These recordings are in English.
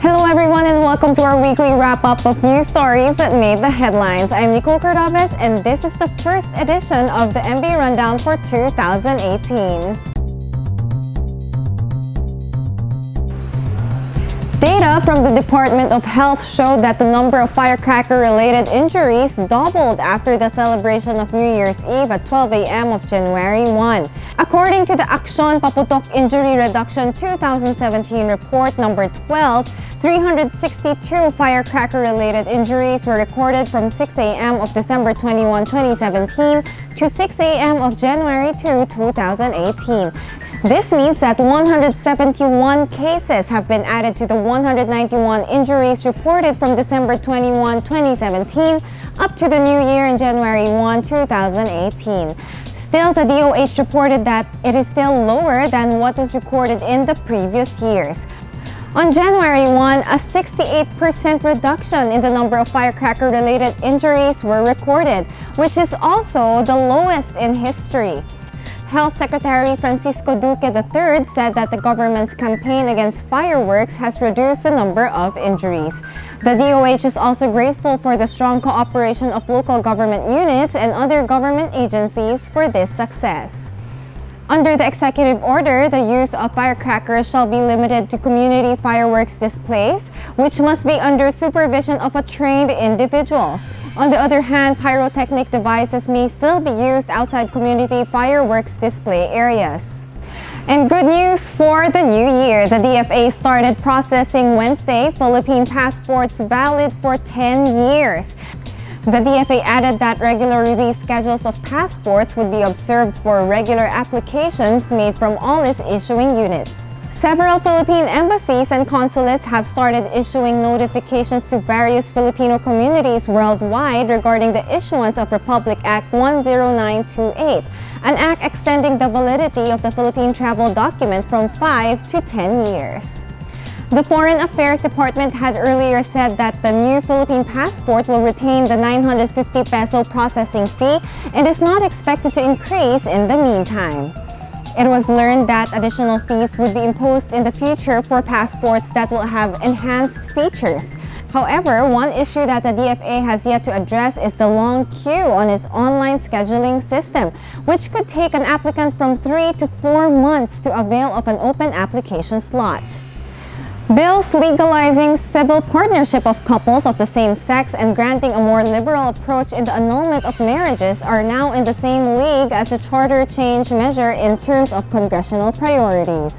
Hello everyone and welcome to our weekly wrap-up of news stories that made the headlines. I'm Nicole Cordobes and this is the first edition of the MB Rundown for 2018. Data from the Department of Health showed that the number of firecracker-related injuries doubled after the celebration of New Year's Eve at 12 a.m. of January 1. According to the Aksyon Paputok Injury Reduction 2017 report number 12, 362 firecracker-related injuries were recorded from 6 a.m. of December 21, 2017 to 6 a.m. of January 2, 2018. This means that 171 cases have been added to the 191 injuries reported from December 21, 2017 up to the new year in January 1, 2018. Still, the DOH reported that it is still lower than what was recorded in the previous years. On January 1, a 68% reduction in the number of firecracker-related injuries were recorded, which is also the lowest in history. Health Secretary Francisco Duque III said that the government's campaign against fireworks has reduced the number of injuries. The DOH is also grateful for the strong cooperation of local government units and other government agencies for this success. Under the executive order, the use of firecrackers shall be limited to community fireworks displays, which must be under supervision of a trained individual. On the other hand, pyrotechnic devices may still be used outside community fireworks display areas. And good news for the new year. The DFA started processing Wednesday Philippine passports valid for 10 years. The DFA added that regular release schedules of passports would be observed for regular applications made from all its issuing units. Several Philippine embassies and consulates have started issuing notifications to various Filipino communities worldwide regarding the issuance of Republic Act 10928, an act extending the validity of the Philippine travel document from 5 to 10 years. The Foreign Affairs Department had earlier said that the new Philippine passport will retain the 950 peso processing fee and is not expected to increase in the meantime. It was learned that additional fees would be imposed in the future for passports that will have enhanced features. However, one issue that the DFA has yet to address is the long queue on its online scheduling system, which could take an applicant from 3 to 4 months to avail of an open application slot. Bills legalizing civil partnership of couples of the same sex and granting a more liberal approach in the annulment of marriages are now in the same league as the charter change measure in terms of congressional priorities.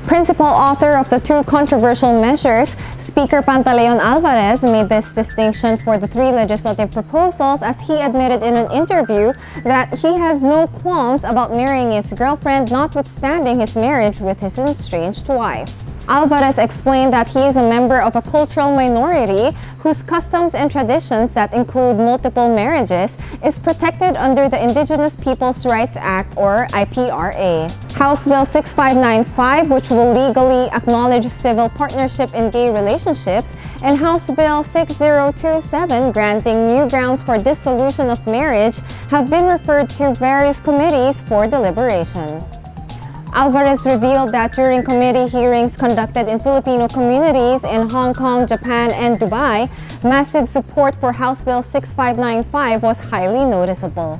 Principal author of the two controversial measures, Speaker Pantaleon Alvarez made this distinction for the three legislative proposals as he admitted in an interview that he has no qualms about marrying his girlfriend notwithstanding his marriage with his estranged wife. Alvarez explained that he is a member of a cultural minority whose customs and traditions that include multiple marriages is protected under the Indigenous Peoples' Rights Act or IPRA. House Bill 6595, which will legally acknowledge civil partnership in gay relationships, and House Bill 6027, granting new grounds for dissolution of marriage, have been referred to various committees for deliberation. Alvarez revealed that during committee hearings conducted in Filipino communities in Hong Kong, Japan, and Dubai, massive support for House Bill 6595 was highly noticeable.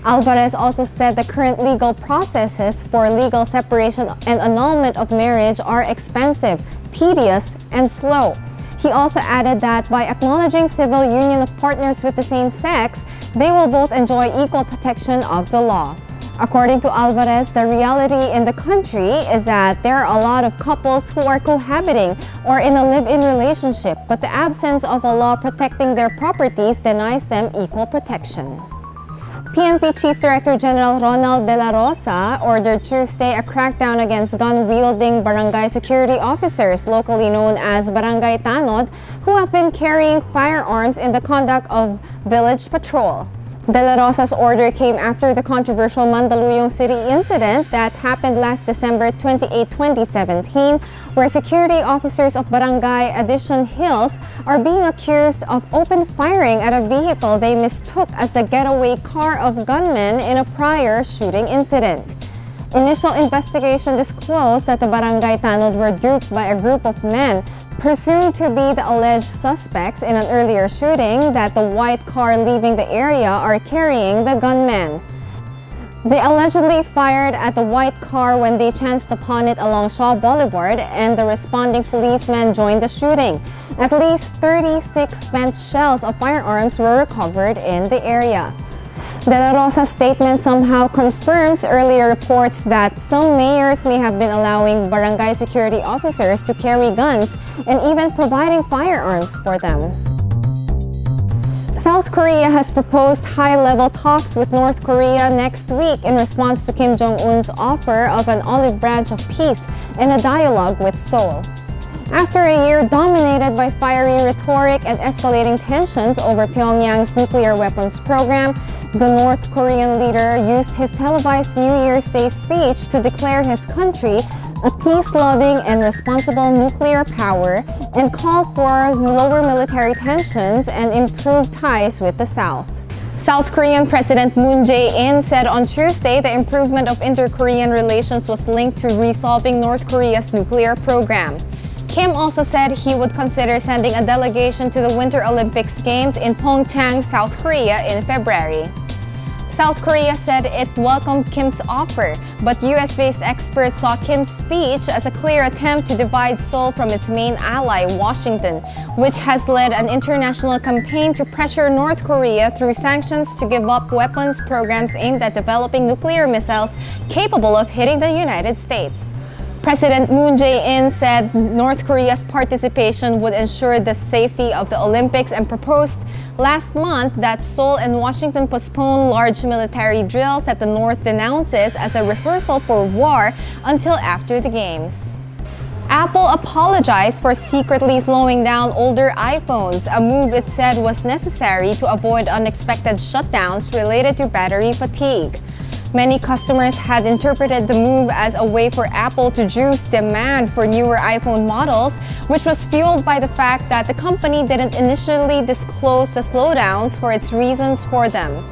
Alvarez also said the current legal processes for legal separation and annulment of marriage are expensive, tedious, and slow. He also added that by acknowledging civil union of partners with the same sex, they will both enjoy equal protection of the law. According to Alvarez, the reality in the country is that there are a lot of couples who are cohabiting or in a live-in relationship, but the absence of a law protecting their properties denies them equal protection. PNP Chief Director General Ronald De La Rosa ordered Tuesday a crackdown against gun-wielding barangay security officers, locally known as Barangay Tanod, who have been carrying firearms in the conduct of village patrol. De La Rosa's order came after the controversial Mandaluyong City incident that happened last December 28, 2017, where security officers of Barangay Addition Hills are being accused of open firing at a vehicle they mistook as the getaway car of gunmen in a prior shooting incident. Initial investigation disclosed that the Barangay Tanod were duped by a group of men presumed to be the alleged suspects in an earlier shooting, that the white car leaving the area are carrying the gunmen. They allegedly fired at the white car when they chanced upon it along Shaw Boulevard, and the responding policemen joined the shooting. At least 36 spent shells of firearms were recovered in the area. De La Rosa's statement somehow confirms earlier reports that some mayors may have been allowing barangay security officers to carry guns and even providing firearms for them. South Korea has proposed high-level talks with North Korea next week in response to Kim Jong-un's offer of an olive branch of peace and a dialogue with Seoul. After a year dominated by fiery rhetoric and escalating tensions over Pyongyang's nuclear weapons program, the North Korean leader used his televised New Year's Day speech to declare his country a peace-loving and responsible nuclear power and call for lower military tensions and improved ties with the South. South Korean President Moon Jae-in said on Tuesday the improvement of inter-Korean relations was linked to resolving North Korea's nuclear program. Kim also said he would consider sending a delegation to the Winter Olympics Games in Pyeongchang, South Korea in February. South Korea said it welcomed Kim's offer, but US-based experts saw Kim's speech as a clear attempt to divide Seoul from its main ally, Washington, which has led an international campaign to pressure North Korea through sanctions to give up weapons programs aimed at developing nuclear missiles capable of hitting the United States. President Moon Jae-in said North Korea's participation would ensure the safety of the Olympics and proposed last month that Seoul and Washington postpone large military drills that the North denounces as a rehearsal for war until after the Games. Apple apologized for secretly slowing down older iPhones, a move it said was necessary to avoid unexpected shutdowns related to battery fatigue. Many customers had interpreted the move as a way for Apple to juice demand for newer iPhone models, which was fueled by the fact that the company didn't initially disclose the slowdowns for its reasons for them.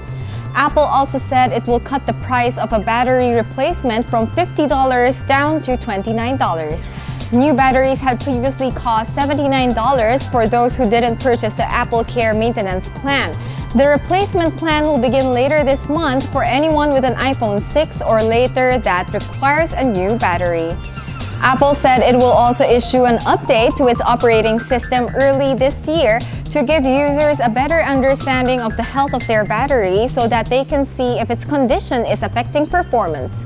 Apple also said it will cut the price of a battery replacement from $50 down to $29. New batteries had previously cost $79 for those who didn't purchase the Apple Care maintenance plan. The replacement plan will begin later this month for anyone with an iPhone 6 or later that requires a new battery. Apple said it will also issue an update to its operating system early this year to give users a better understanding of the health of their battery so that they can see if its condition is affecting performance.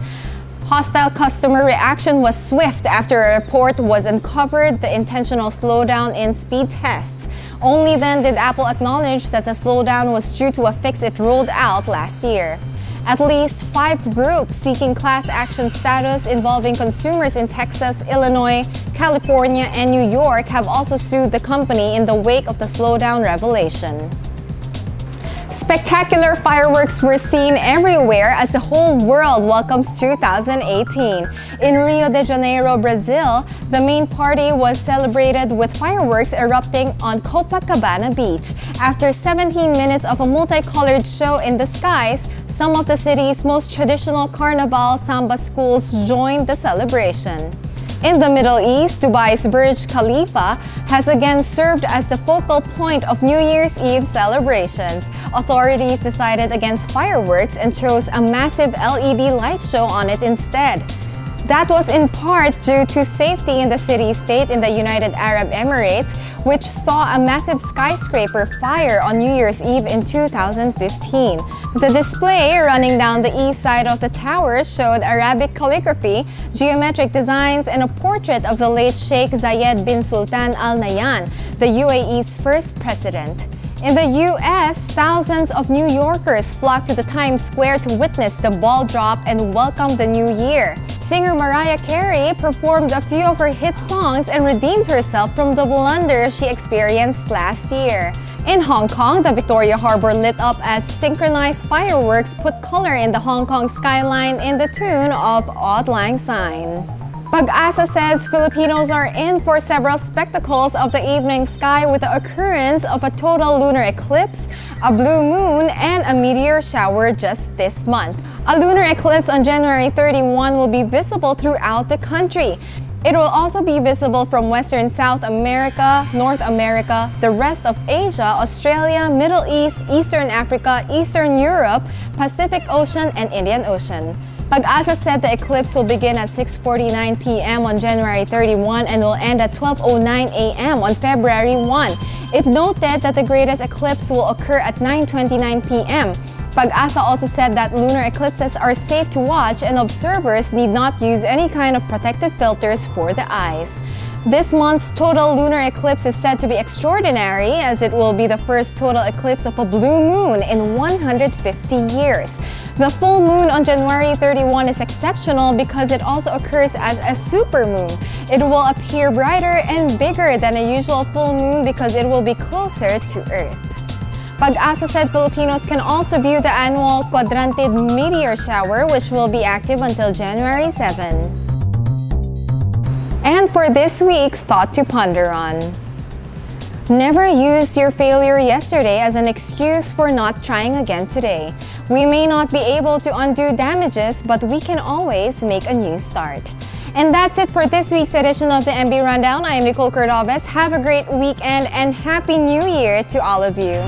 Hostile customer reaction was swift after a report was uncovered the intentional slowdown in speed tests. Only then did Apple acknowledge that the slowdown was due to a fix it rolled out last year. At least 5 groups seeking class action status involving consumers in Texas, Illinois, California, and New York have also sued the company in the wake of the slowdown revelation. Spectacular fireworks were seen everywhere as the whole world welcomes 2018. In Rio de Janeiro, Brazil, the main party was celebrated with fireworks erupting on Copacabana Beach. After 17 minutes of a multicolored show in the skies, some of the city's most traditional carnival samba schools joined the celebration. In the Middle East, Dubai's Burj Khalifa has again served as the focal point of New Year's Eve celebrations. Authorities decided against fireworks and chose a massive LED light show on it instead. That was in part due to safety in the city-state in the United Arab Emirates, which saw a massive skyscraper fire on New Year's Eve in 2015. The display running down the east side of the tower showed Arabic calligraphy, geometric designs, and a portrait of the late Sheikh Zayed bin Sultan Al Nahyan, the UAE's first president. In the US, thousands of New Yorkers flocked to the Times Square to witness the ball drop and welcome the new year. Singer Mariah Carey performed a few of her hit songs and redeemed herself from the blunder she experienced last year. In Hong Kong, the Victoria Harbour lit up as synchronized fireworks put color in the Hong Kong skyline in the tune of Auld Lang Syne. Pag-asa says Filipinos are in for several spectacles of the evening sky with the occurrence of a total lunar eclipse, a blue moon, and a meteor shower just this month. A lunar eclipse on January 31 will be visible throughout the country. It will also be visible from Western South America, North America, the rest of Asia, Australia, Middle East, Eastern Africa, Eastern Europe, Pacific Ocean, and Indian Ocean. Pag-asa said the eclipse will begin at 6:49 p.m. on January 31 and will end at 12:09 a.m. on February 1. It noted that the greatest eclipse will occur at 9:29 p.m. Pag-asa also said that lunar eclipses are safe to watch and observers need not use any kind of protective filters for the eyes. This month's total lunar eclipse is said to be extraordinary as it will be the first total eclipse of a blue moon in 150 years. The full moon on January 31 is exceptional because it also occurs as a supermoon. It will appear brighter and bigger than a usual full moon because it will be closer to Earth. Pag-asa said Filipinos can also view the annual quadrantid meteor shower, which will be active until January 7. And for this week's Thought to Ponder on. Never use your failure yesterday as an excuse for not trying again today. We may not be able to undo damages, but we can always make a new start. And that's it for this week's edition of the MB Rundown. I am Nicole Cordovez. Have a great weekend and Happy New Year to all of you.